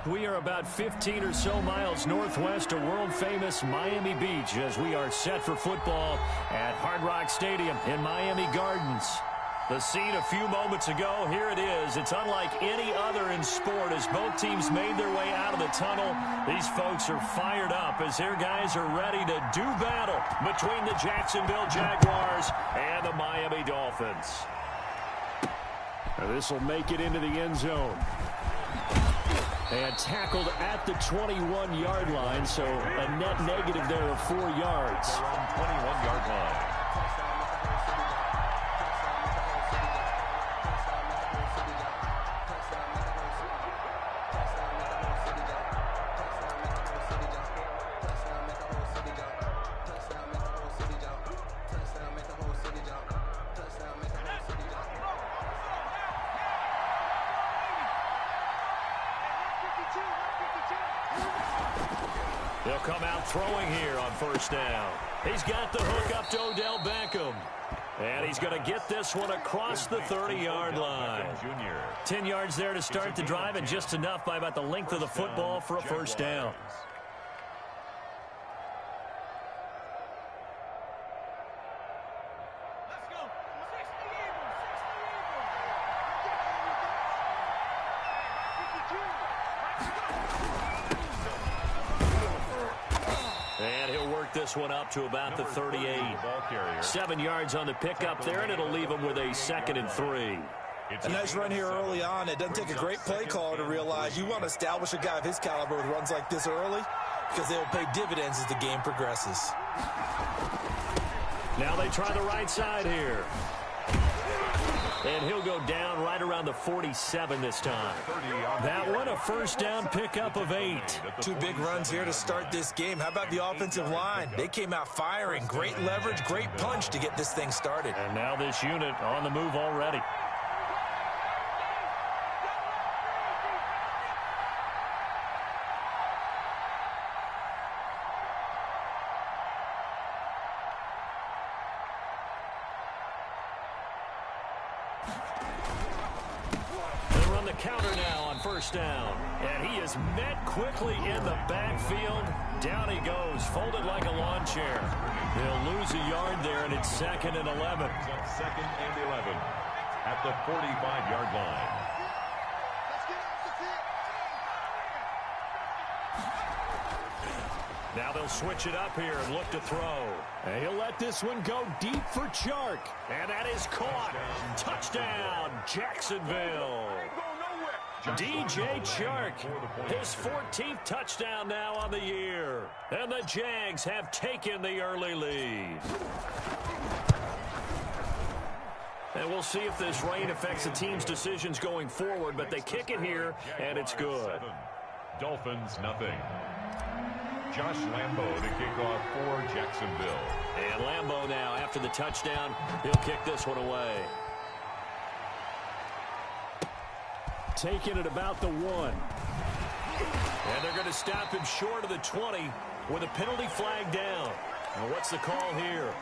We are about 15 or so miles northwest of world-famous Miami Beach as we are set for football at Hard Rock Stadium in Miami Gardens. The scene a few moments ago, here it is. It's unlike any other in sport as both teams made their way out of the tunnel. These folks are fired up as their guys are ready to do battle between the Jacksonville Jaguars and the Miami Dolphins. This will make it into the end zone. And tackled at the 21-yard line, so a net negative there of 4 yards. 21-yard line. He'll come out throwing here on first down. He's got the hook up to Odell Beckham. And he's going to get this one across the 30-yard line. 10 yards there to start the drive, and just enough by about the length of the football for a first down. This one up to about the 38. 7 yards on the pickup there, and it'll leave him with a 2nd and 3. A nice run here early on. It doesn't take a great play caller to realize you want to establish a guy of his caliber with runs like this early because they'll pay dividends as the game progresses. Now they try the right side here. And he'll go down right around the 47 this time. That one, a first down pickup of 8. 2 big runs here to start this game. How about the offensive line? They came out firing. Great leverage, great punch to get this thing started. And now this unit on the move already. Counter now on first down. And he is met quickly in the backfield. Down he goes, folded like a lawn chair. He'll lose a yard there, and it's 2nd and 11. It's 2nd and 11 at the 45-yard line. Now they'll switch it up here and look to throw. And he'll let this one go deep for Chark. And that is caught. Touchdown, Jacksonville. DJ Chark, his 14th touchdown now on the year. And the Jags have taken the early lead. And we'll see if this rain affects the team's decisions going forward, but they kick it here, and it's good. Dolphins, nothing. Josh Lambo to kick off for Jacksonville. And Lambo now, after the touchdown, he'll kick this one away. Taking it about the 1. And they're going to stop him short of the 20 with a penalty flag down. And what's the call here?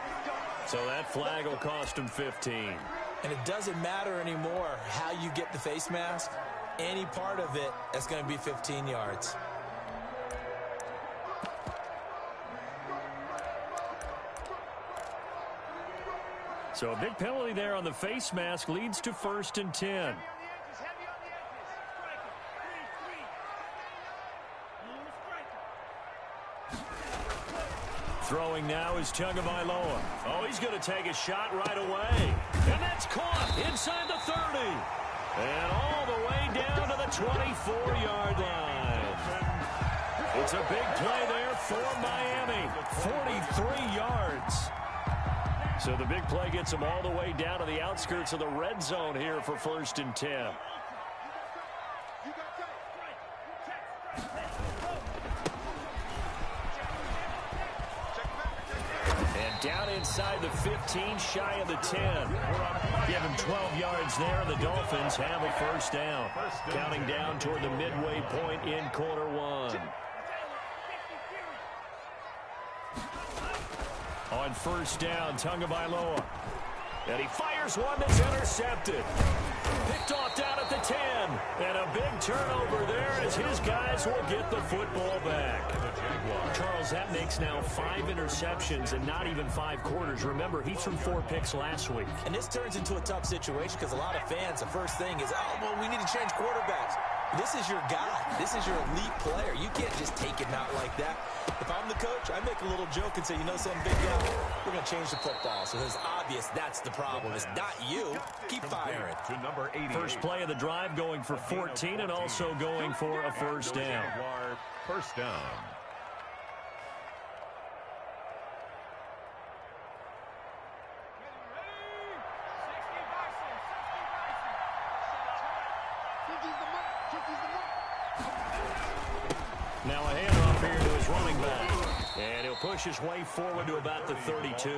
So that flag will cost him 15. And it doesn't matter anymore how you get the face mask. Any part of it is going to be 15 yards. So a big penalty there on the face mask leads to 1st and 10. Throwing now is Tagovailoa. Oh, he's going to take a shot right away. And that's caught inside the 30. And all the way down to the 24-yard line. It's a big play there for Miami. 43 yards. So the big play gets them all the way down to the outskirts of the red zone here for 1st and 10. And down inside the 15, shy of the 10. Give him 12 yards there, and the Dolphins have a first down. Counting down toward the midway point in quarter 1. On first down, Tagovailoa. And he fires one that's intercepted. Picked off down at the 10. And a big turnover there as his guys will get the football back. Charles, that makes now 5 interceptions and not even 5 quarters. Remember, he threw 4 picks last week. And this turns into a tough situation because a lot of fans, the first thing is, oh, well, we need to change quarterbacks. This is your guy. This is your elite player. You can't just take him out like that. If I'm the coach, I make a little joke and say, you know something, big guy? We're going to change the football. So it's obvious that's the problem. It's not you. Keep firing. To number 88. First play of the drive going for 14 and also going for a first down. First down. Now a handoff here to his running back. And he'll push his way forward to about the 32.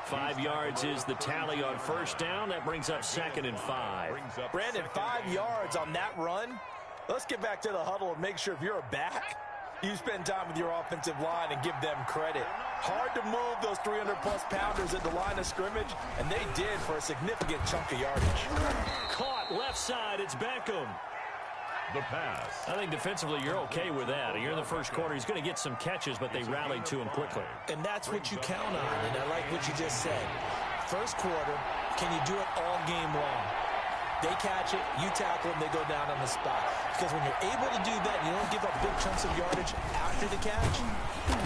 5 yards is the tally on first down. That brings up 2nd and 5. Brandon, 5 yards on that run. Let's get back to the huddle and make sure if you're a back, you spend time with your offensive line and give them credit. Hard to move those 300-plus pounders at the line of scrimmage, and they did for a significant chunk of yardage. Caught left side. It's Beckham. The pass. I think defensively you're okay with that. You're in the first quarter. He's going to get some catches, but they rallied to him quickly. And that's what you count on, and I like what you just said. First quarter, can you do it all game long? They catch it, you tackle them, they go down on the spot. Because when you're able to do that, you don't give up big chunks of yardage after the catch,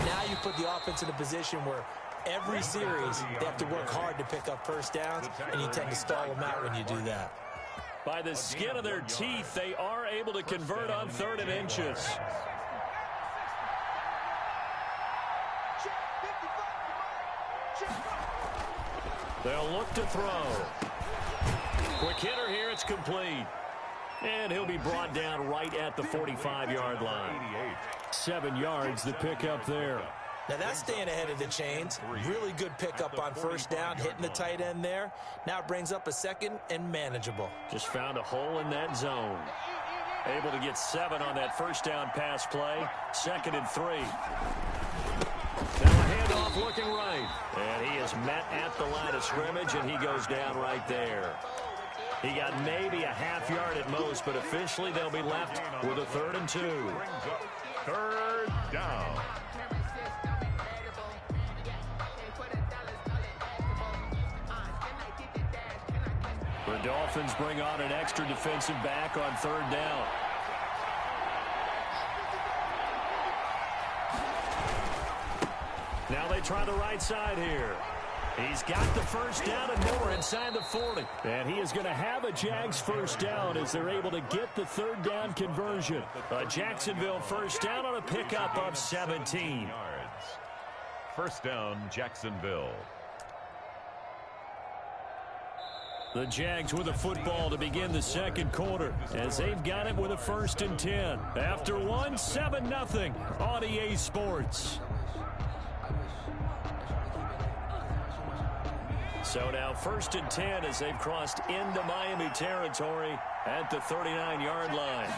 now you put the offense in a position where every series they have to work hard to pick up first downs, and you tend to stall them out when you do that. By the skin of their teeth, they are able to convert on 3rd and inches. They'll look to throw. Quick hitter here, it's complete. And he'll be brought down right at the 45-yard line. 7 yards to pick up there. Now that's staying ahead of the chains. Really good pickup on first down, hitting the tight end there. Now it brings up a 2nd and manageable. Just found a hole in that zone. Able to get 7 on that first down pass play. 2nd and 3. Now a handoff looking right. And he is met at the line of scrimmage, and he goes down right there. He got maybe a half yard at most, but officially they'll be left with a 3rd and 2. 3rd down. The Dolphins bring on an extra defensive back on 3rd down. Now they try the right side here. He's got the first down and more inside the 40. And he is going to have a Jags first down as they're able to get the 3rd down conversion. A Jacksonville first down on a pickup of 17. First down, Jacksonville. The Jags with a football to begin the 2nd quarter as they've got it with a 1st and 10. After 7-0 on EA Sports. So now 1st and 10 as they've crossed into Miami territory at the 39-yard line.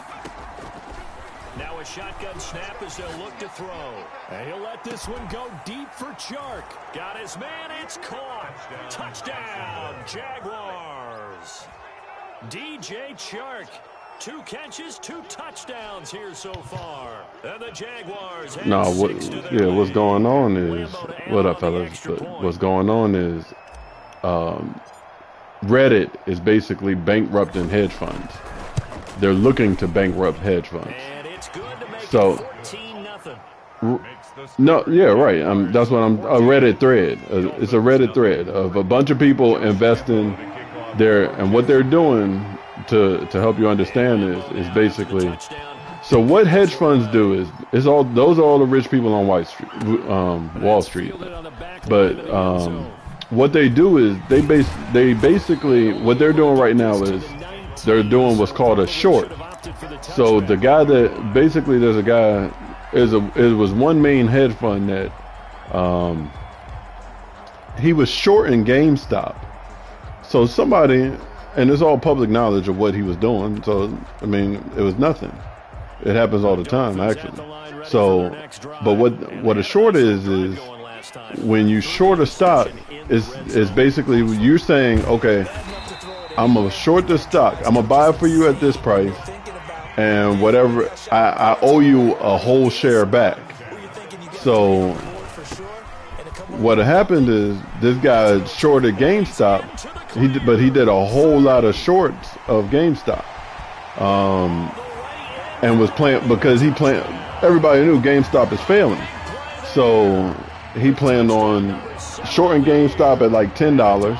Now a shotgun snap as they'll look to throw. And he'll let this one go deep for Chark. Got his man, it's caught. Touchdown, Jaguars. DJ Chark. 2 catches, 2 touchdowns here so far. And the Jaguars have what's going on is, what up, fellas? What's going on is Reddit is basically bankrupting hedge funds. They're looking to bankrupt hedge funds. And it's good to make so, it 14-0. No, yeah, right. That's what I'm. A Reddit thread. It's a Reddit thread of a bunch of people investing there, and what they're doing to help you understand this is basically. So what hedge funds do is all those are all the rich people on Wall Street, but what they do is they basically what they're doing right now is they're doing what's called a short. So the guy that basically there's a guy. It was one main hedge fund that he was shorting GameStop. So somebody, and it's all public knowledge of what he was doing. So I mean, it was nothing. It happens all the time, actually. So, but what a short is when you short a stock, It's basically you're saying, okay, I'm gonna short this stock. I'm gonna buy it for you at this price, and whatever I owe you a whole share back. So what happened is this guy shorted GameStop. But he did a whole lot of shorts of GameStop, and was playing because everybody knew GameStop is failing, so he planned on shorting GameStop at like $10,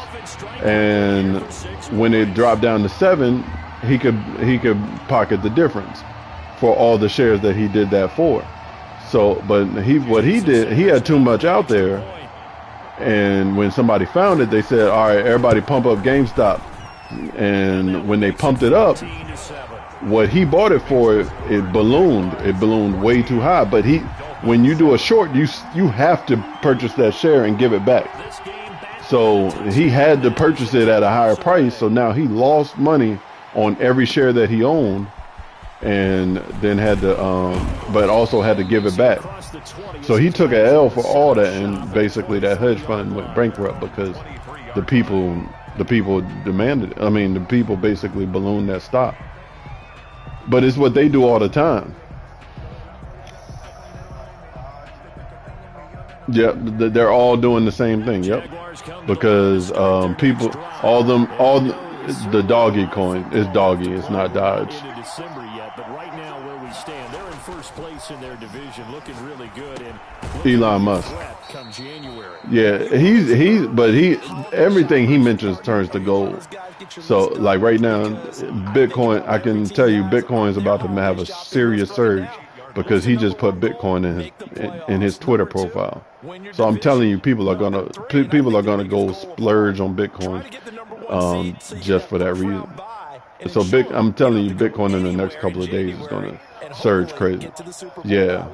and when it dropped down to $7, he could pocket the difference for all the shares that he did that for. So, but what he did, he had too much out there. And when somebody found it, they said, all right, everybody pump up GameStop. And when they pumped it up, what he bought it for, it ballooned. It ballooned way too high. But when you do a short, you have to purchase that share and give it back. So he had to purchase it at a higher price. So now he lost money on every share that he owned. And then had to, but also had to give it back. So he took an L for all that, and basically that hedge fund went bankrupt because the people demanded it. I mean, the people basically ballooned that stock. But it's what they do all the time. Yep, they're all doing the same thing. Yep, because people, all the doggy coin is doggy. It's not Dodge. But right now, where we stand, they're in first place in their division, looking really good. And Elon Musk. Come January. Yeah, everything he mentions turns to gold. So, like right now, Bitcoin, I can tell you, Bitcoin is about to have a serious surge because he just put Bitcoin in his Twitter profile. So I'm telling you, people are gonna go splurge on Bitcoin, just for that reason. So I'm telling you, Bitcoin in the next couple of days is going to surge crazy. Yeah,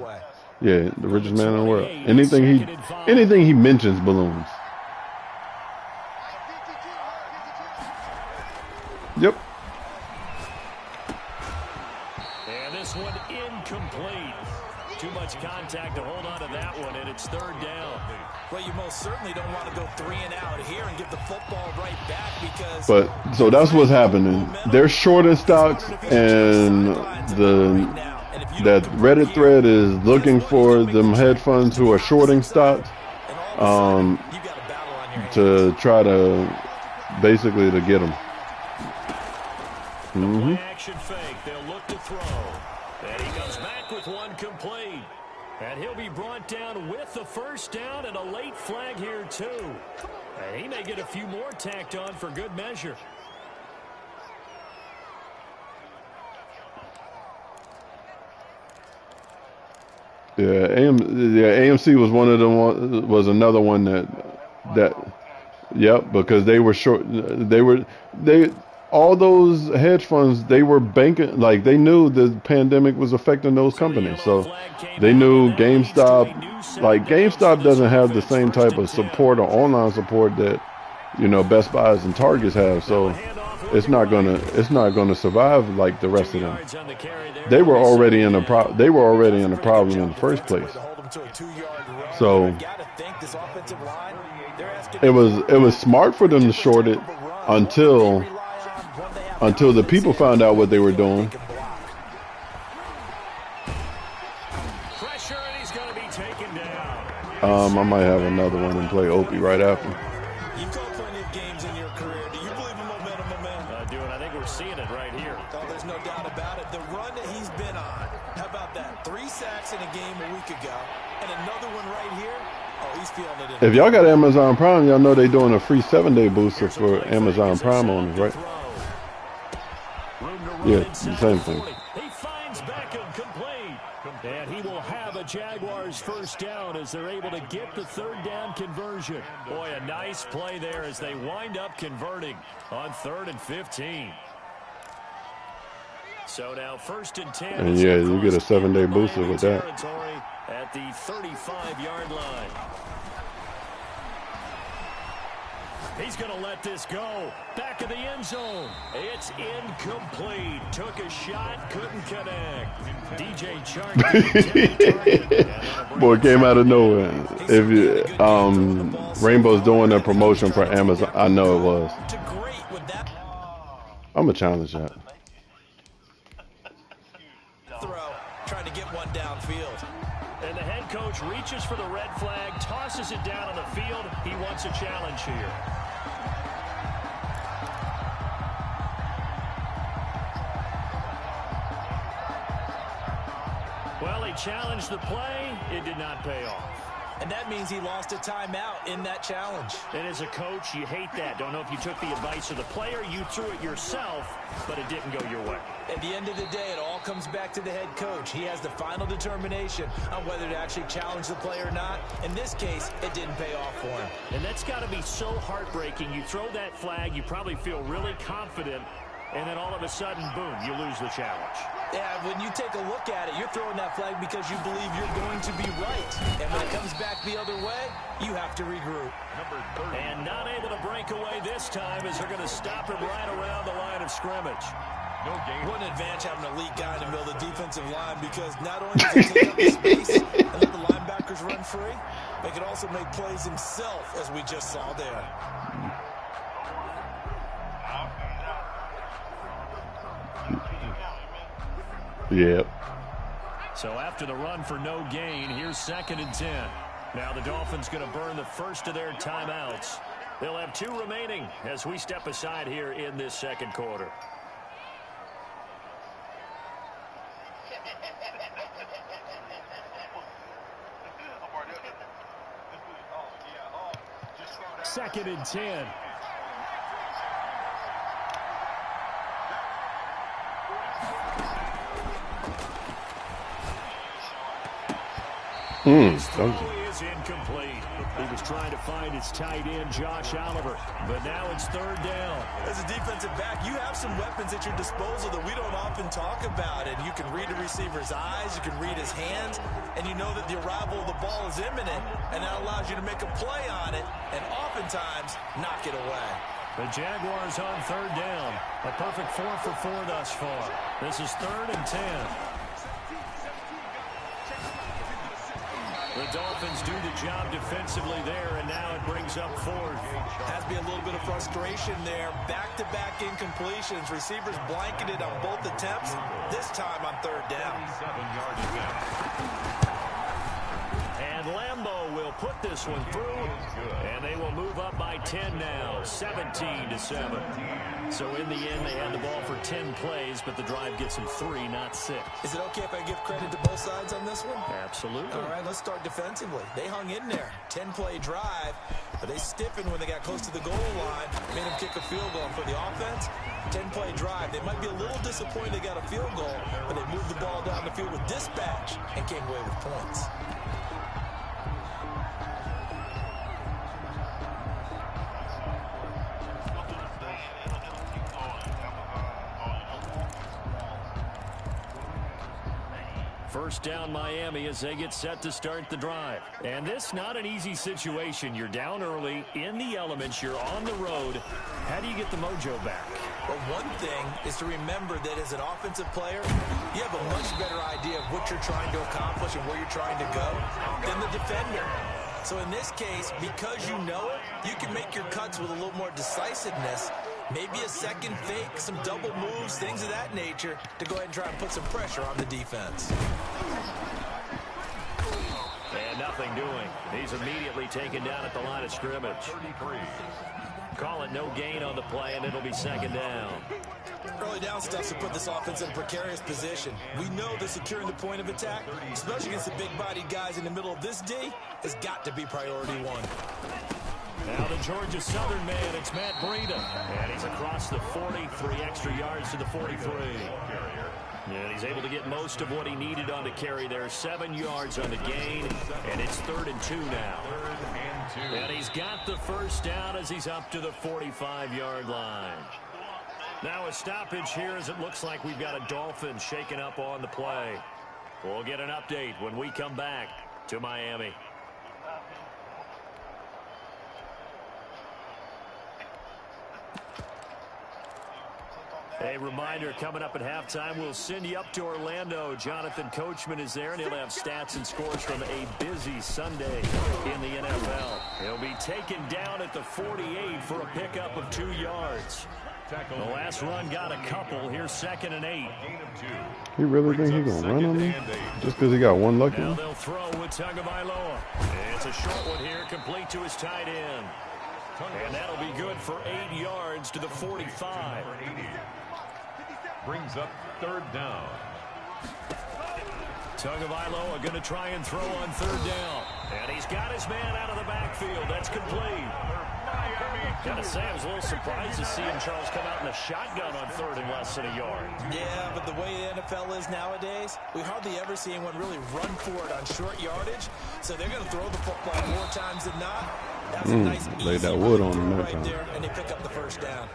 the richest man in the world. Anything he mentions balloons. Yep. And this one incomplete. Too much contact to hold on to that one, and it's third down. Well, you most certainly don't want to go 3 and out here and give the football right back because. But so that's what's happening. They're shorting stocks, and that Reddit thread is looking for them hedge funds who are shorting stocks, to try to basically to get them. Action fake. They'll look to throw. And he comes back with one complete. And he'll be brought down with the first down and a late flag here, too. And he may get a few more tacked on for good measure. Yeah, AMC was one of them. Was another one that. Yep, because they were short. All those hedge funds, they were banking, like they knew the pandemic was affecting those companies. So they knew GameStop doesn't have the same type of support or online support that, Best Buys and Targets have. So it's not gonna survive like the rest of them. They were already in a problem in the first place. So it was smart for them to short it until the people found out what they were doing. I might have another one and play Opie right after. You've called plenty of games in your career. Do you believe in momentum? I think we're seeing it right here. Oh, there's no doubt about it. The run that he's been on. How about that? 3 sacks in a game a week ago. And another one right here. Oh, he's feeling it. If y'all got Amazon Prime, y'all know they're doing a free 7-day booster for Amazon Prime owners, right? Yeah, the same thing. He finds Beckham complete. And he will have a Jaguars first down as they're able to get the third down conversion. Boy, a nice play there as they wind up converting on 3rd and 15. So now 1st and 10. And yeah, you get a 7-day booster with that. At the 35-yard line. He's going to let this go. Back of the end zone. It's incomplete. Took a shot, couldn't connect. DJ Chark. Boy, came out of nowhere. If you, Rainbow's doing a promotion for Amazon, I know it was. I'm going to challenge that. Throw, trying to get one downfield. And the head coach reaches for the red flag, tosses it down on the field. He wants a challenge here. Well, he challenged the play. It did not pay off. And that means he lost a timeout in that challenge. And as a coach, you hate that. Don't know if you took the advice of the player, you threw it yourself, but it didn't go your way. At the end of the day, it all comes back to the head coach. He has the final determination on whether to actually challenge the play or not. In this case, it didn't pay off for him. And that's got to be so heartbreaking. You throw that flag, you probably feel really confident, and then all of a sudden, boom, you lose the challenge. Yeah, when you take a look at it, you're throwing that flag because you believe you're going to be right. And when it comes back the other way, you have to regroup. And not able to break away this time as they're going to stop him right around the line of scrimmage. No gain. What an advantage having an elite guy in the middle of the defensive line, because not only does he take up the space and let the linebackers run free, but he can also make plays himself, as we just saw there. Yep. So after the run for no gain, here's 2nd and 10. Now the Dolphins going to burn the first of their timeouts. They'll have 2 remaining as we step aside here in this second quarter. Second and 10. His throw is incomplete. He was trying to find his tight end, Josh Oliver, but now it's 3rd down. As a defensive back, you have some weapons at your disposal that we don't often talk about, and you can read the receiver's eyes, you can read his hands, and you know that the arrival of the ball is imminent, and that allows you to make a play on it, and oftentimes knock it away. The Jaguars on 3rd down. A perfect 4 for 4 thus far. This is 3rd and 10. The Dolphins do the job defensively there, and now it brings up 4th. Has to be a little bit of frustration there. Back-to-back incompletions. Receivers blanketed on both attempts, this time on 3rd down. 7-yard attempt. And Lambeau will put this one through, and they will move up by 10 now, 17-7. So in the end, they had the ball for 10 plays, but the drive gets them 3, not 6. Is it okay if I give credit to both sides on this one? Absolutely. All right, let's start defensively. They hung in there. 10-play drive, but they stiffened when they got close to the goal line, made them kick a field goal. And for the offense, 10-play drive. They might be a little disappointed they got a field goal, but they moved the ball down the field with dispatch and came away with points. First down Miami as they get set to start the drive. And this not an easy situation. You're down early, in the elements, you're on the road. How do you get the mojo back? Well, one thing is to remember that as an offensive player, you have a much better idea of what you're trying to accomplish and where you're trying to go than the defender. So in this case, because you know it, you can make your cuts with a little more decisiveness. Maybe a second fake, some double moves, things of that nature to go ahead and try and put some pressure on the defense. And nothing doing. He's immediately taken down at the line of scrimmage. 33. Call it no gain on the play, and it'll be 2nd down. Early down stuff to put this offense in a precarious position. We know that securing the point of attack, especially against the big-bodied guys in the middle of this D, has got to be priority 1. Now the Georgia Southern man, it's Matt Breida. And he's across the 40, 3 extra yards to the 43. And he's able to get most of what he needed on the carry there. 7 yards on the gain, and it's 3rd and 2 now. And he's got the first down as he's up to the 45-yard line. Now a stoppage here as it looks like we've got a Dolphin shaking up on the play. We'll get an update when we come back to Miami. A reminder, coming up at halftime, we'll send you up to Orlando. Jonathan Coachman is there, and he'll have stats and scores from a busy Sunday in the NFL. He'll be taken down at the 48 for a pickup of 2 yards. The last run got a couple. Here's 2nd and 8. He really think he's going to run on me? Just because he got one lucky Now one? they'll throw with Tagovailoa. It's a short one here, complete to his tight end. And that'll be good for 8 yards to the 45. Brings up 3rd down. Tagovailoa going to try and throw on 3rd down. And he's got his man out of the backfield. That's complete. Gotta say, I was a little surprised to see him, Charles, come out in a shotgun on 3rd and less than a yard. Yeah, but the way the NFL is nowadays, we hardly ever see anyone really run for it on short yardage. So they're going to throw the football more times than not. That's a nice, laid easy that wood on throw him that right time. there, and they pick up the 1st down.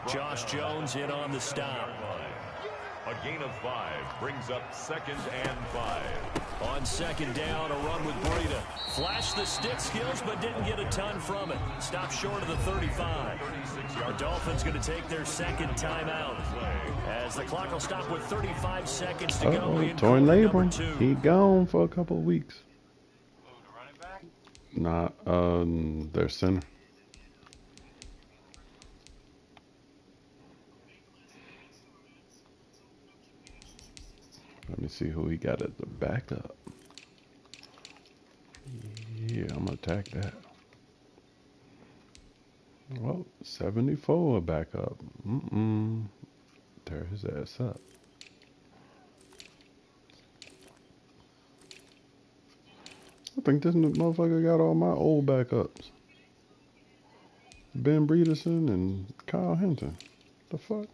Josh Jones in on the stop. A gain of 5 brings up 2nd and 5. On 2nd down, a run with Breida. Flashed the stick skills, but didn't get a ton from it. Stopped short of the 35. Our Dolphins going to take their 2nd timeout, as the clock will stop with 35 seconds to go. In Torn labrum. 2. He gone for a couple of weeks. Nah, their center. Let me see who he got at the backup. Yeah, I'm going to attack that. Well, 74 backup. Tear his ass up. I think this motherfucker got all my old backups. Ben Breederson and Kyle Hinton. The fuck?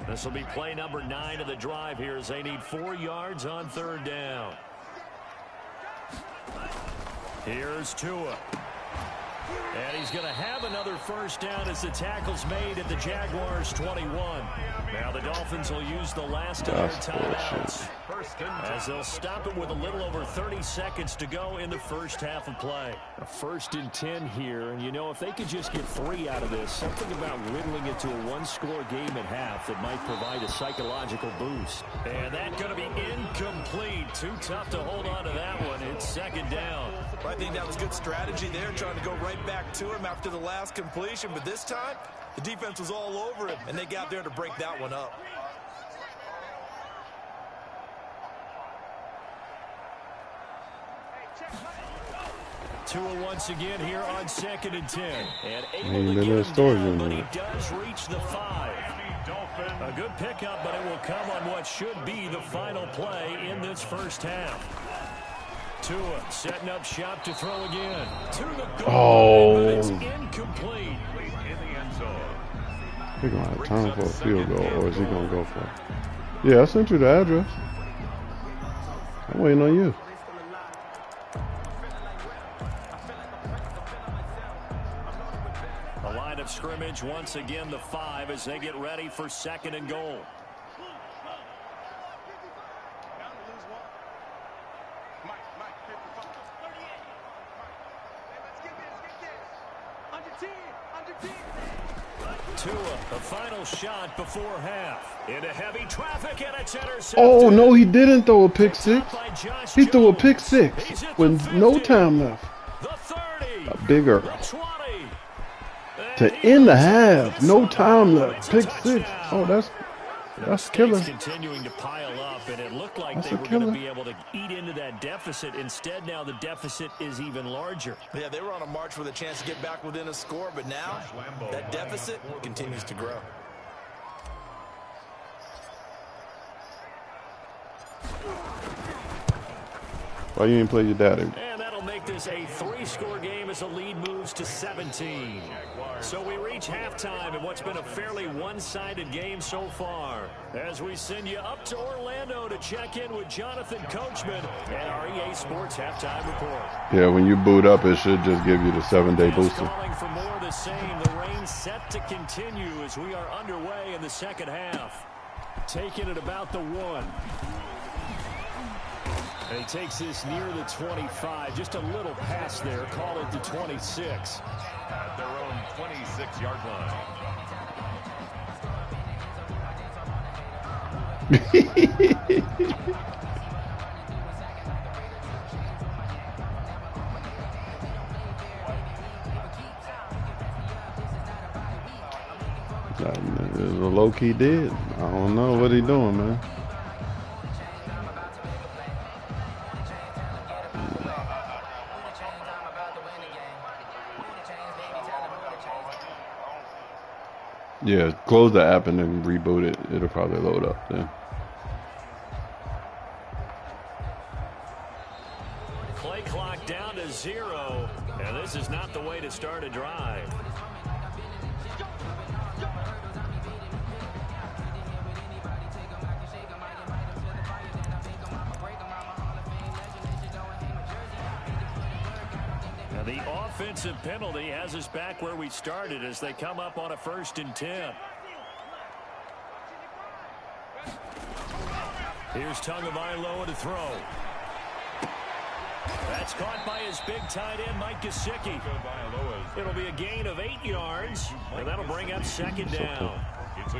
This will be play number 9 of the drive here, as they need 4 yards on 3rd down. Here's Tua. And he's going to have another 1st down as the tackle's made at the Jaguars' 21. Now the Dolphins will use the last of their timeouts, as they'll stop it with a little over 30 seconds to go in the 1st half of play. A 1st and 10 here, and you know, if they could just get 3 out of this, something about whittling it to a 1-score game at half that might provide a psychological boost. And that's going to be incomplete. Too tough to hold on to that one. It's 2nd down. I think that was good strategy there, trying to go right back to him after the last completion. But this time, the defense was all over him, and they got there to break that one up. Tua once again here on 2nd and 10. And able Ain't to been get a him story down, in but he there. does reach the 5. A good pickup, but it will come on what should be the final play in this 1st half. Tua setting up shop to throw again. To the goal line, but it's incomplete. In the end zone. He's going to have time for a field goal, or is he going to go for it? Yeah, I sent you the address. I'm waiting on you. The line of scrimmage, once again the 5 as they get ready for 2nd and goal. Tua, the final shot before half. Into heavy traffic, and it's intercepted. Oh, no, he didn't throw a pick six. By Josh He threw a Jones. pick six He's at with the no 50, time left. The 30. A bigger. The 20. To And he end the goes half. this No one. time left. It's a Pick six. touchdown. Oh, that's Mistakes killer. continuing to pile up, and it looked like That's they a were going to killer. be able to eat into that deficit. Instead, now the deficit is even larger. Yeah, they were on a march with a chance to get back within a score, but now that deficit continues to grow. Why you ain't play your daddy? And that'll make this a 3-score game as the lead moves to 17. So we reach halftime in what's been a fairly one-sided game so far. As we send you up to Orlando to check in with Jonathan Coachman and our EA Sports Halftime Report. Yeah, when you boot up, it should just give you the 7-day booster. Calling for more of the same. The rain set to continue as we are underway in the second half. Taking it about the 1. And he takes this near the 25. Just a little pass there. Call it the 26. At their own 26-yard line. It's a low-key did. I don't know what he doing, man. Yeah, close the app and then reboot it. It'll probably load up then. Play clock down to 0. And this is not the way to start a drive. Now the offensive penalty has us back where we started as they come up on a 1st and 10. Here's Tagovailoa to throw. That's caught by his big tight end, Mike Gesicki. It'll be a gain of 8 yards, and that'll bring up 2nd down.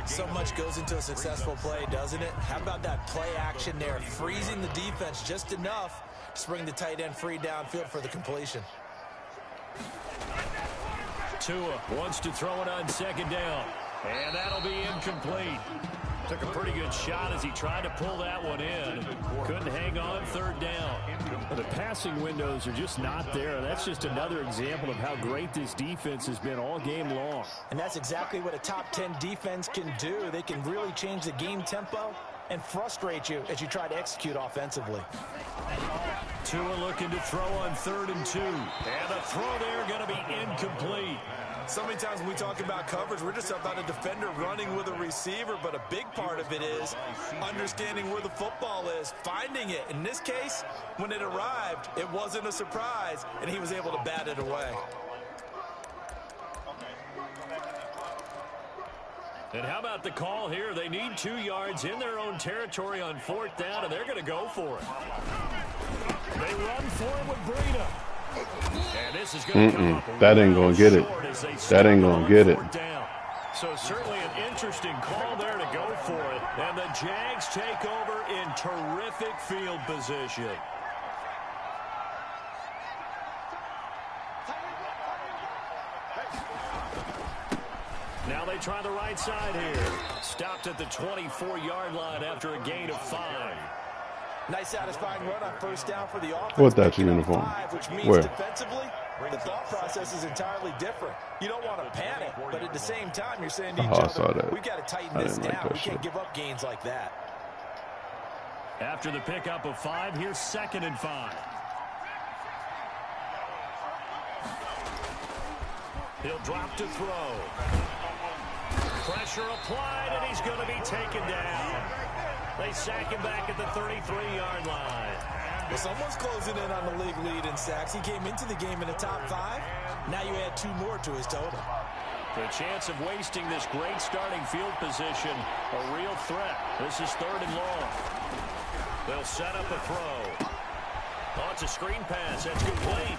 So much goes into a successful play, doesn't it? How about that play action there, freezing the defense just enough to bring the tight end free downfield for the completion. Tua wants to throw it on 2nd down, and that'll be incomplete. Took a pretty good shot as he tried to pull that one in. Couldn't hang on 3rd down. The passing windows are just not there. That's just another example of how great this defense has been all game long. And that's exactly what a top 10 defense can do. They can really change the game tempo and frustrate you as you try to execute offensively. Tua looking to throw on 3rd and 2. And the throw there going to be incomplete. So many times when we talk about coverage, we're just about a defender running with a receiver, but a big part of it is understanding where the football is, finding it. In this case, when it arrived, it wasn't a surprise, and he was able to bat it away. And how about the call here? They need 2 yards in their own territory on 4th down, and they're going to go for it. They run for it with Breida. And this is going to come up that ain't going to get it. That ain't going to get it. So certainly an interesting call there to go for it. And the Jags take over in terrific field position. Now they try the right side here. Stopped at the 24-yard line after a gain of 5. Nice satisfying run on 1st down for the offense. What's that uniform? Which means Where? defensively, the thought process is entirely different. You don't want to panic, but at the same time, you're saying to each other, we've got to tighten this down. We can't give up gains like that. After the pickup of 5, here's 2nd and 5. He'll drop to throw. Pressure applied, and he's going to be taken down. They sack him back at the 33-yard line. Well, someone's closing in on the league lead in sacks. He came into the game in the top 5. Now you add 2 more to his total. The chance of wasting this great starting field position, a real threat. This is 3rd and long. They'll set up a throw. Oh, it's a screen pass. That's complete.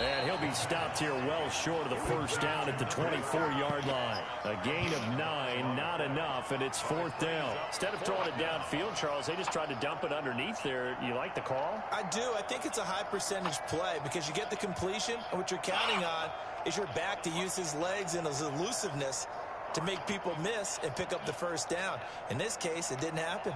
And he'll be stopped here well short of the 1st down at the 24-yard line. A gain of 9, not enough, and it's 4th down. Instead of throwing it downfield, Charles, they just tried to dump it underneath there. You like the call? I do. I think it's a high percentage play because you get the completion, and what you're counting on is your back to use his legs and his elusiveness to make people miss and pick up the 1st down. In this case, it didn't happen.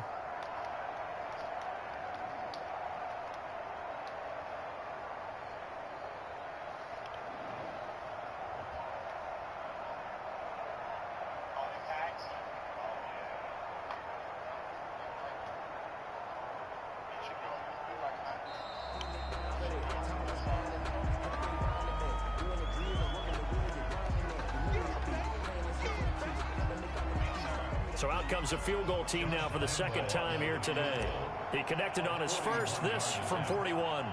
So out comes a field goal team now for the second time here today. He connected on his first, this from 41.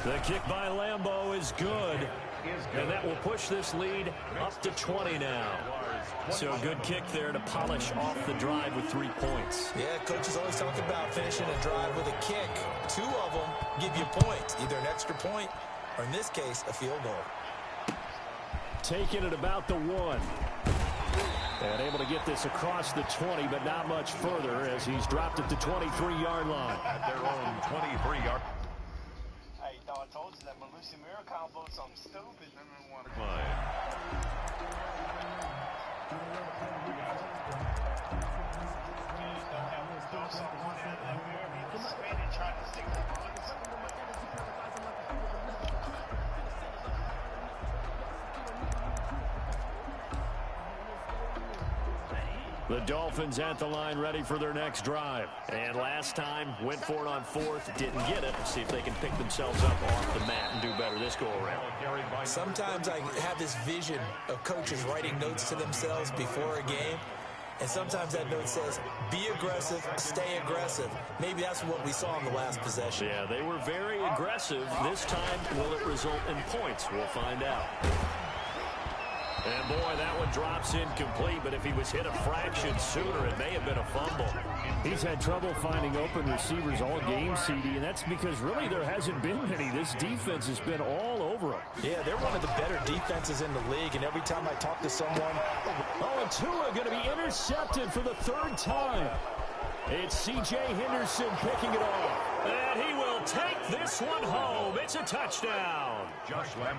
The kick by Lambeau is good. And that will push this lead up to 20 now. So a good kick there to polish off the drive with 3 points. Yeah, coaches always talk about finishing a drive with a kick. 2 of them give you points, either an extra point or, in this case, a field goal. Taking it about the 1. And able to get this across the 20, but not much further as he's dropped it to 23-yard line. At their own 23-yard I told you that Malusi Mirror combo is something stupid. line. The Dolphins at the line ready for their next drive. And last time, went for it on 4th, didn't get it. See if they can pick themselves up off the mat and do better this go-around. Sometimes I have this vision of coaches writing notes to themselves before a game. And sometimes that note says, be aggressive, stay aggressive. Maybe that's what we saw in the last possession. Yeah, they were very aggressive. This time, will it result in points? We'll find out. And boy, that one drops incomplete, but if he was hit a fraction sooner, it may have been a fumble. He's had trouble finding open receivers all game, CD, and that's because really there hasn't been any. This defense has been all over him. Yeah, they're one of the better defenses in the league, and every time I talk to someone... Oh, and Tua going to be intercepted for the 3rd time. It's C.J. Henderson picking it off. And he will take this one home. It's a touchdown.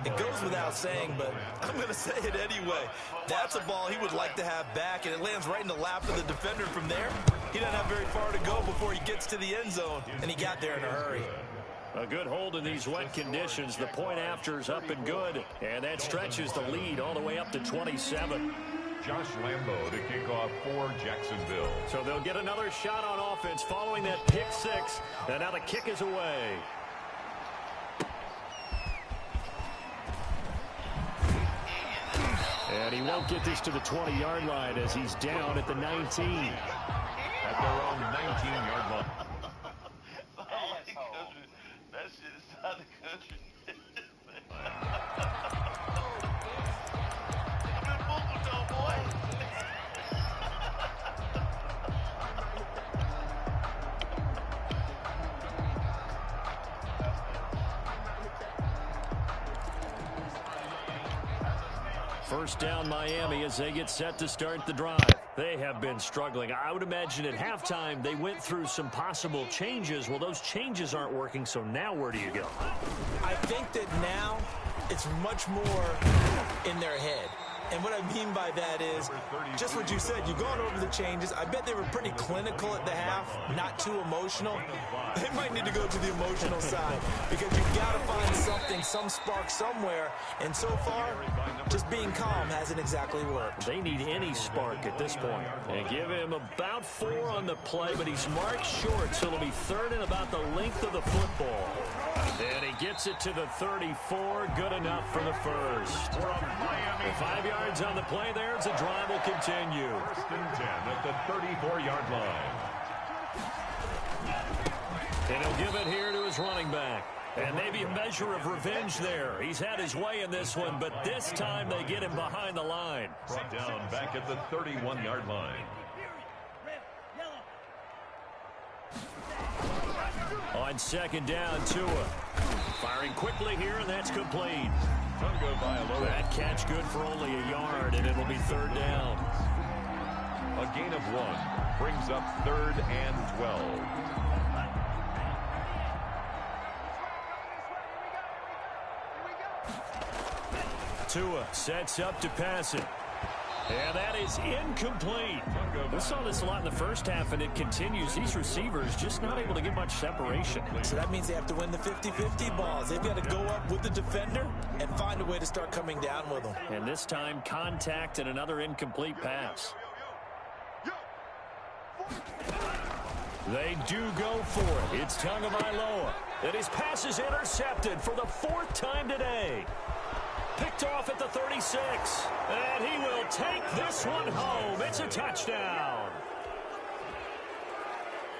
It goes without saying, but I'm going to say it anyway. That's a ball he would like to have back, and it lands right in the lap of the defender from there. He doesn't have very far to go before he gets to the end zone, and he got there in a hurry. A good hold in these wet conditions. The point after's up and good, and that stretches the lead all the way up to 27. Josh Lambeau to kick off for Jacksonville. So they'll get another shot on offense following that pick 6, and now the kick is away. And he won't get this to the 20-yard line as he's down at the 19. At their own 19-yard line. That shit is out of the country. First down Miami as they get set to start the drive. They have been struggling. I would imagine at halftime they went through some possible changes. Well, those changes aren't working, so now where do you go? I think that now it's much more in their head. And what I mean by that is just what you said. You've gone over the changes. I bet they were pretty clinical at the half, not too emotional. They might need to go to the emotional side because you've got to find something, some spark somewhere. And so far, just being calm hasn't exactly worked. They need any spark at this point. And give him about 4 on the play, but he's marked short, so it'll be 3rd and about the length of the football. And he gets it to the 34. Good enough for the first. 5 yards on the play there as the drive will continue. 1st and 10 at the 34-yard line. And he'll give it here to his running back. And maybe a measure of revenge there. He's had his way in this one, but this time they get him behind the line. Brought down back at the 31-yard line. On 2nd down, Tua. Firing quickly here, and that's complete. That catch good for only a yard, and it'll be 3rd down. A gain of 1 brings up 3rd and 12. Tua sets up to pass it. And that is incomplete. We saw this a lot in the first half, and it continues. These receivers just not able to get much separation. So that means they have to win the 50-50 balls. They've got to go up with the defender and find a way to start coming down with them. And this time, contact and another incomplete pass. They do go for it. It's Tagovailoa. And his pass is intercepted for the 4th time today. Picked off at the 36. And he will take this one home. It's a touchdown.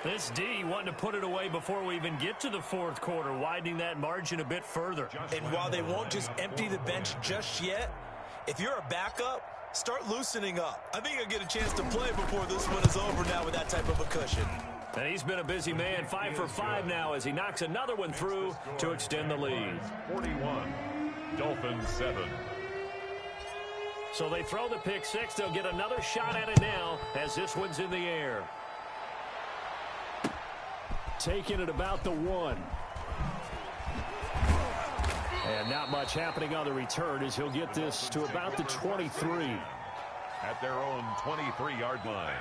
This D wanting to put it away before we even get to the fourth quarter, widening that margin a bit further. And while they won't just empty the bench just yet, if you're a backup, start loosening up. I think you'll get a chance to play before this one is over now with that type of a cushion. And he's been a busy man, 5 for 5 now as he knocks another one through to extend the lead. 41, Dolphins 7. So they throw the pick six. They'll get another shot at it now as this one's in the air. Taking it about the 1. And not much happening on the return as he'll get this to about the 23. At their own 23-yard line.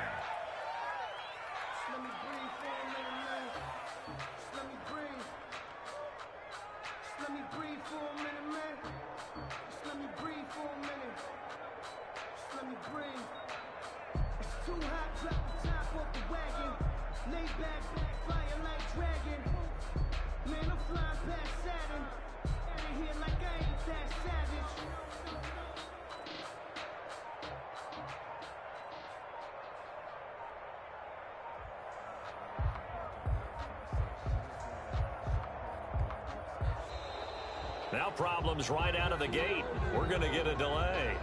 Now problems right out of the gate. We're going to get a delay.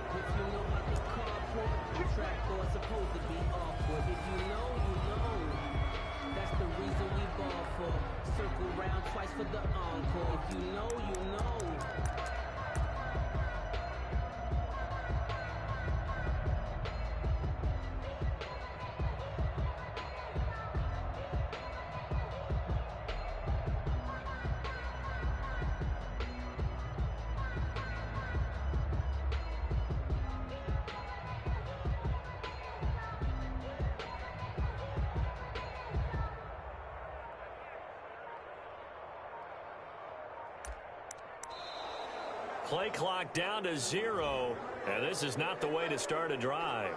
That's the reason we ball for. Circle round twice for the encore. If you know, you know. Play clock down to 0, and this is not the way to start a drive.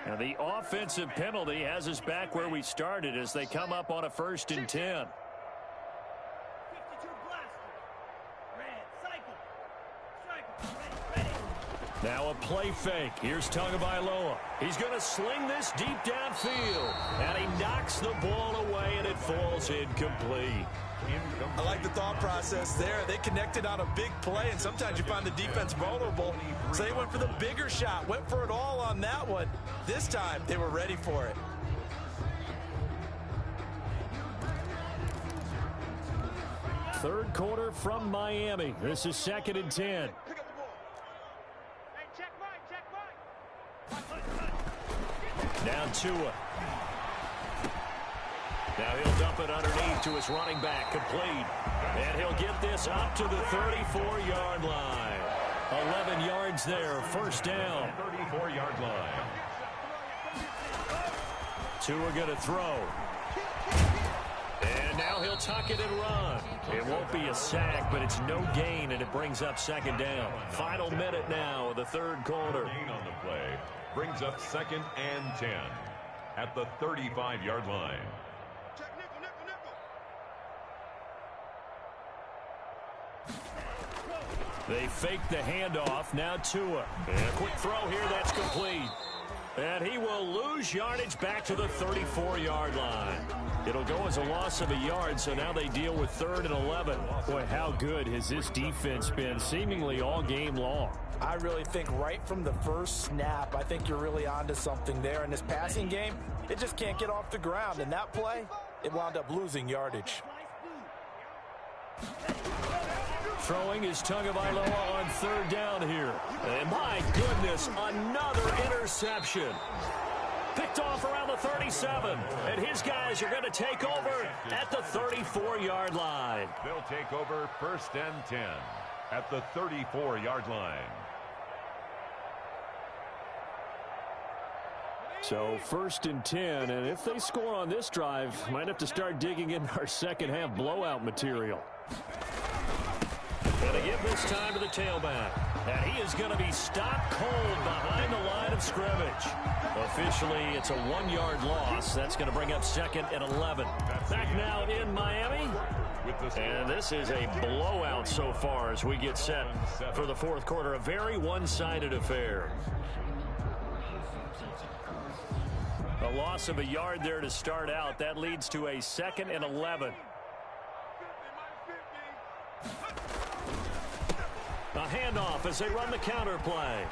Now the offensive penalty has us back where we started as they come up on a 1st and 10. Now a play fake. Here's Tagovailoa. He's going to sling this deep downfield. And he knocks the ball away, and it falls incomplete. I like the thought process there. They connected on a big play, and sometimes you find the defense vulnerable. So they went for the bigger shot, went for it all on that one. This time, they were ready for it. Third quarter from Miami. This is 2nd and 10. Down Tua. Now he'll dump it underneath to his running back, complete. And he'll get this up to the 34-yard line. 11 yards there, 1st down. 34-yard line. Tua going to throw. And now he'll tuck it and run. It won't be a sack, but it's no gain, and it brings up 2nd down. Final minute now of the 3rd quarter. Gain on the play brings up 2nd and 10 at the 35-yard line. They fake the handoff. Now Tua. And a quick throw here. That's complete. And he will lose yardage back to the 34-yard line. It'll go as a loss of a yard, so now they deal with 3rd and 11. Boy, how good has this defense been seemingly all game long? I really think right from the first snap, I think you're really onto something there. In this passing game, it just can't get off the ground. And that play, it wound up losing yardage. Throwing is Tagovailoa on 3rd down here. And my goodness, another interception. Picked off around the 37. And his guys are going to take over at the 34-yard line. They'll take over 1st and 10 at the 34-yard line. So 1st and 10, and if they score on this drive, might have to start digging in our second half blowout material. And they give this time to the tailback. And he is going to be stopped cold behind the line of scrimmage. Officially, it's a 1-yard loss. That's going to bring up 2nd and 11. Back now in Miami. And this is a blowout so far as we get set for the fourth quarter. A very one-sided affair. A loss of a yard there to start out. That leads to a 2nd and 11. A handoff as they run the counter play.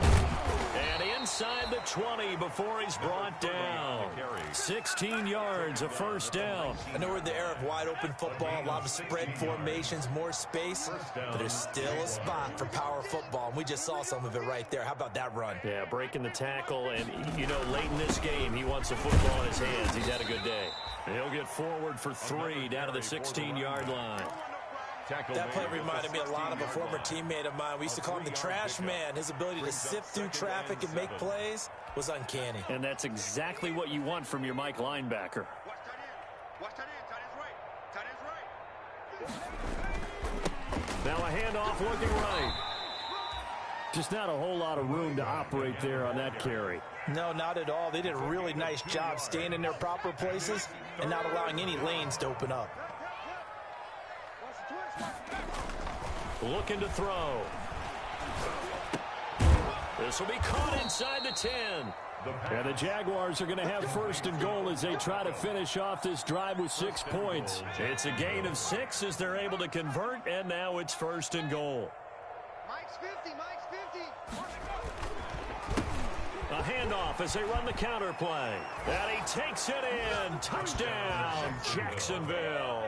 And inside the 20 before he's brought down. 16 yards, a first down. I know we're in the era of wide open football, a lot of spread formations, more space, but there's still a spot for power football, and we just saw some of it right there. How about that run? Yeah, breaking the tackle, and, you know, late in this game, he wants the football in his hands. He's had a good day. He'll get forward for 3 down to the 16-yard line. That play reminded me a lot of a former teammate of mine. We used to call him the trash man. His ability to sift through traffic and make plays was uncanny. And that's exactly what you want from your Mike linebacker. Now a handoff looking right. Just not a whole lot of room to operate there on that carry. No, not at all. They did a really nice job staying in their proper places and not allowing any lanes to open up. Looking to throw. This will be caught inside the 10. And the Jaguars are going to have 1st and goal as they try to finish off this drive with 6 points. It's a gain of 6 as they're able to convert, and now it's 1st and goal. Mike's 50, Mike's 50. A handoff as they run the counter play. And he takes it in. Touchdown, Jacksonville.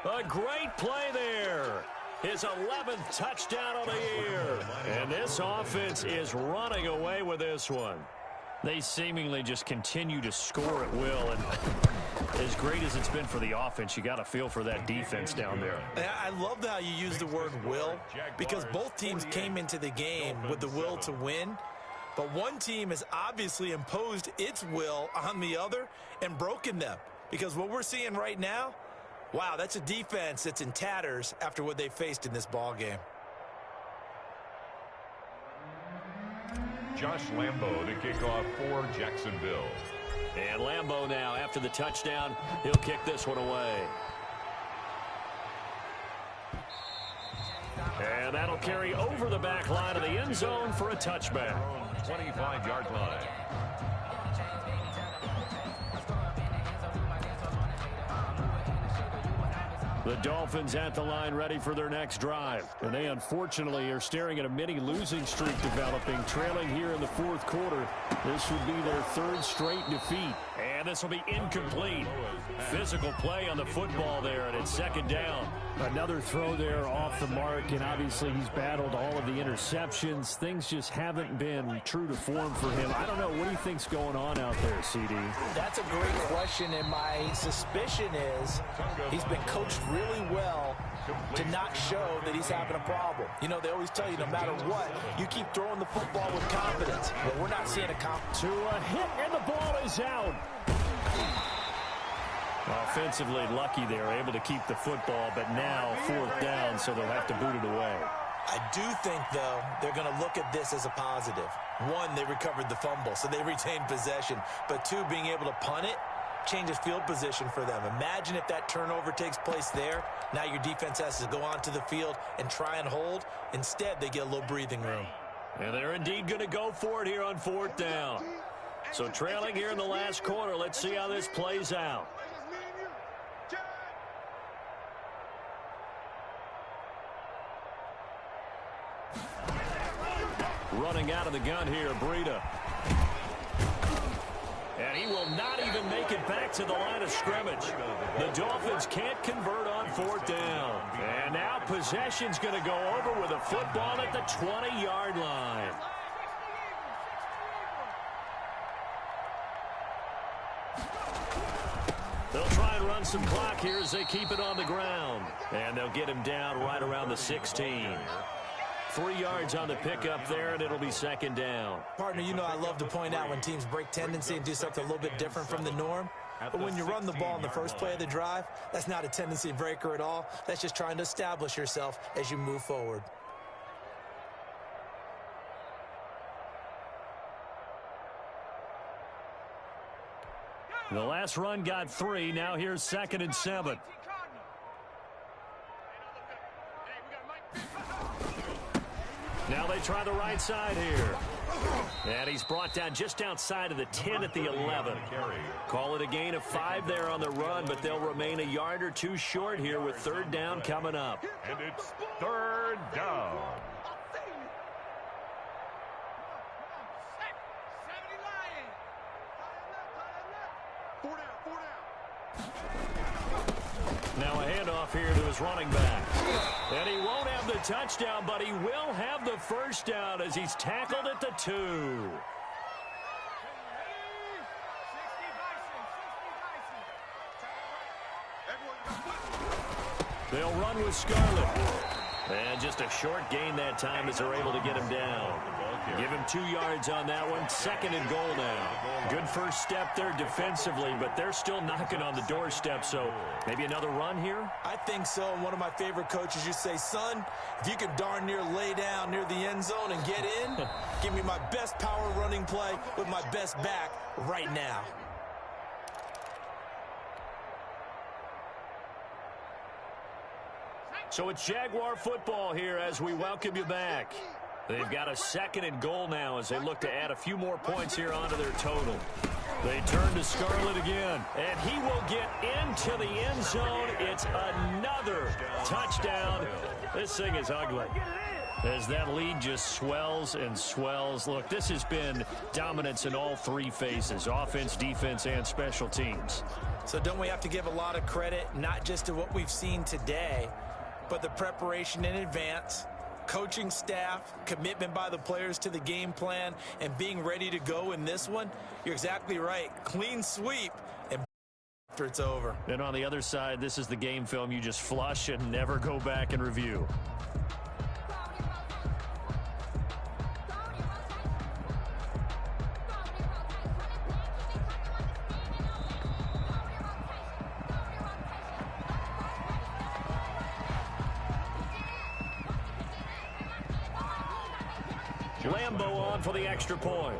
A great play there. His 11th touchdown of the year. And this offense is running away with this one. They seemingly just continue to score at will. And as great as it's been for the offense, you got to feel for that defense down there. I love how you use the word will, because both teams came into the game with the will to win. But one team has obviously imposed its will on the other and broken them. Because what we're seeing right now, wow, that's a defense that's in tatters after what they faced in this ball game. Josh Lambo to kick off for Jacksonville. And Lambo now, after the touchdown, he'll kick this one away. And that'll carry over the back line of the end zone for a touchback. 25-yard line. The Dolphins at the line ready for their next drive. And they unfortunately are staring at a mini losing streak developing, trailing here in the fourth quarter. This would be their 3rd straight defeat. And this will be incomplete. Physical play on the football there, and it's 2nd down. Another throw there off the mark, and obviously he's battled all of the interceptions. Things just haven't been true to form for him. I don't know. What do you think's going on out there, CD? That's a great question, and my suspicion is he's been coached really well to not show that he's having a problem. You know, they always tell you no matter what, you keep throwing the football with confidence. But we're not seeing a to a hit, and the ball is out. Offensively lucky they were able to keep the football, but now 4th down, so they'll have to boot it away. I do think, though, they're going to look at this as a positive. 1, they recovered the fumble, so they retained possession. But 2, being able to punt it changes field position for them. Imagine if that turnover takes place there. Now your defense has to go onto the field and try and hold. Instead, they get a little breathing room. And they're indeed going to go for it here on 4th down. So trailing here in the last quarter, let's see how this plays out. Running out of the gun here, Breida. And he will not even make it back to the line of scrimmage. The Dolphins can't convert on 4th down. And now possession's going to go over with a football at the 20-yard line. They'll try and run some clock here as they keep it on the ground. And they'll get him down right around the 16. 3 yards on the pickup there, and it'll be 2nd down. Partner, you know I love to point out when teams break tendency and do something a little bit different from the norm. But when you run the ball in the first play of the drive, that's not a tendency breaker at all. That's just trying to establish yourself as you move forward. The last run got 3. Now here's 2nd and 7. Now they try the right side here. And he's brought down just outside of the 10 at the 11. Call it a gain of 5 there on the run, but they'll remain a yard or 2 short here with 3rd down coming up. And it's 3rd down. Now a handoff here to his running back. And he won't have the touchdown, but he will have the 1st down as he's tackled at the 2. They'll run with Scarlett. And just a short gain that time as they're able to get him down. Give him 2 yards on that one. 2nd and goal now. Good first step there defensively, but they're still knocking on the doorstep, so maybe another run here? I think so. And one of my favorite coaches, you say, son, if you can darn near lay down near the end zone and get in, give me my best power running play with my best back right now. So it's Jaguar football here as we welcome you back. They've got a 2nd and goal now as they look to add a few more points here onto their total. They turn to Scarlett again, and he will get into the end zone. It's another touchdown. This thing is ugly as that lead just swells and swells. Look, this has been dominance in all 3 phases, offense, defense, and special teams. So don't we have to give a lot of credit, not just to what we've seen today, but the preparation in advance, coaching staff, commitment by the players to the game plan, and being ready to go in this one? You're exactly right. Clean sweep, and after it's over. And on the other side, this is the game film you just flush and never go back and review. Lambo on for the extra point.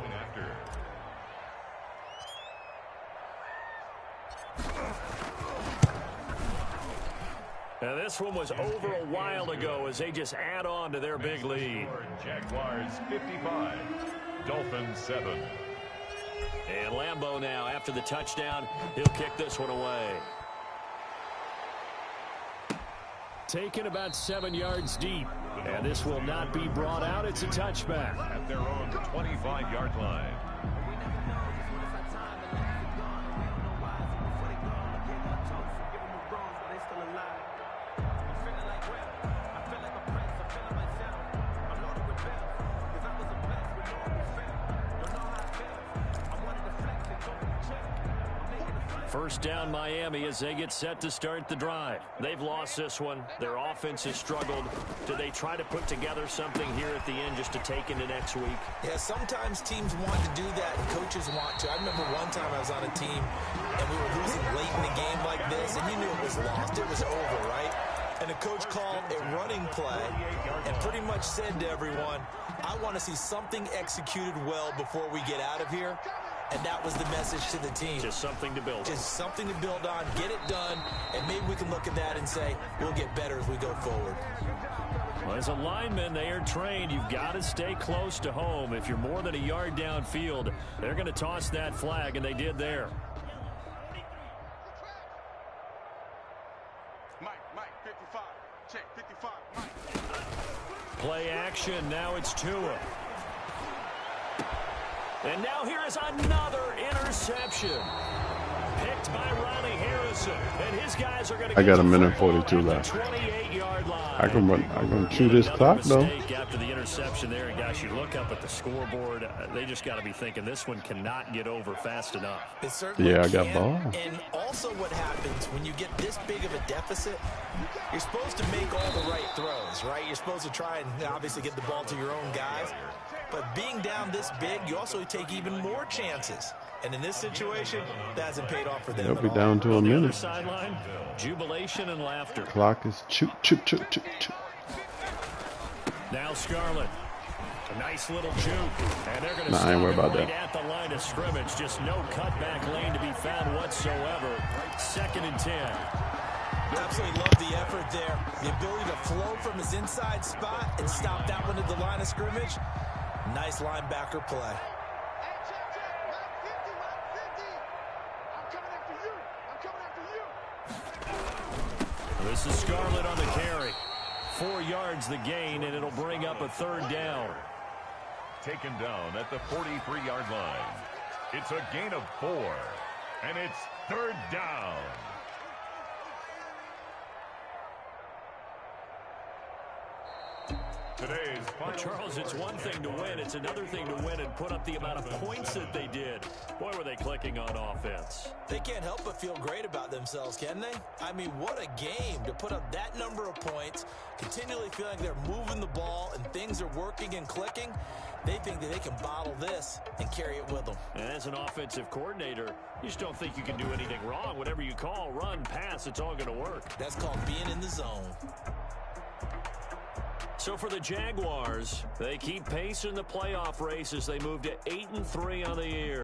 Now this one was over a while ago as they just add on to their big lead. Jaguars 55, Dolphins 7. And Lambo now, after the touchdown, he'll kick this one away. Taken about 7 yards deep. And this will not be brought out. It's a touchback. At their own 25-yard line. First down Miami as they get set to start the drive. They've lost this one. Their offense has struggled. Do they try to put together something here at the end just to take into next week? Yeah, sometimes teams want to do that and coaches want to. I remember one time I was on a team and we were losing late in the game like this, and you knew it was lost. It was over, right? And the coach called a running play and pretty much said to everyone, I want to see something executed well before we get out of here. And that was the message to the team. Just something to build on. Just something to build on, get it done, and maybe we can look at that and say, we'll get better as we go forward. Well, as a lineman, they are trained. You've got to stay close to home. If you're more than a yard downfield, they're going to toss that flag, and they did there. Mike, 55. Check, 55, Mike. Play action. Now it's Tua. And now here is another interception. Picked by Ronnie Harrison. And his guys are going to I got a minute 42 left. 28-yard line. I can chew this clock, though. After the interception there, and guys, you look up at the scoreboard, they just got to be thinking this one cannot get over fast enough. It certainly I got can. ball. And also what happens when you get this big of a deficit, you're supposed to make all the right throws. is, right? You're supposed to try and obviously get the ball to your own guys. But being down this big, you also take even more chances. And in this situation, that hasn't paid off for them They'll at be all. down to a On the other minute. sideline, jubilation and laughter. Clock is choo choo choo choo choo. Now Scarlett. A nice little juke. And they're going to Nah, I ain't worried about right that. at the line of scrimmage. Just no cutback lane to be found whatsoever. 2nd and 10. Absolutely love the effort there. The ability to flow from his inside spot and stop that one at the line of scrimmage. Nice linebacker play. This is Scarlett on the carry. 4 yards the gain, and it'll bring up a 3rd down. Taken down at the 43-yard line. It's a gain of 4, and it's 3rd down. Today's final Charles, it's one thing to win. It's another thing to win and put up the amount of points that they did. Boy, were they clicking on offense. They can't help but feel great about themselves, can they? I mean, what a game to put up that number of points, continually feeling like they're moving the ball and things are working and clicking. They think that they can bottle this and carry it with them. And as an offensive coordinator, you just don't think you can do anything wrong. Whatever you call, run, pass, it's all going to work. That's called being in the zone. So for the Jaguars, they keep pace in the playoff race as they move to 8-3 on the year.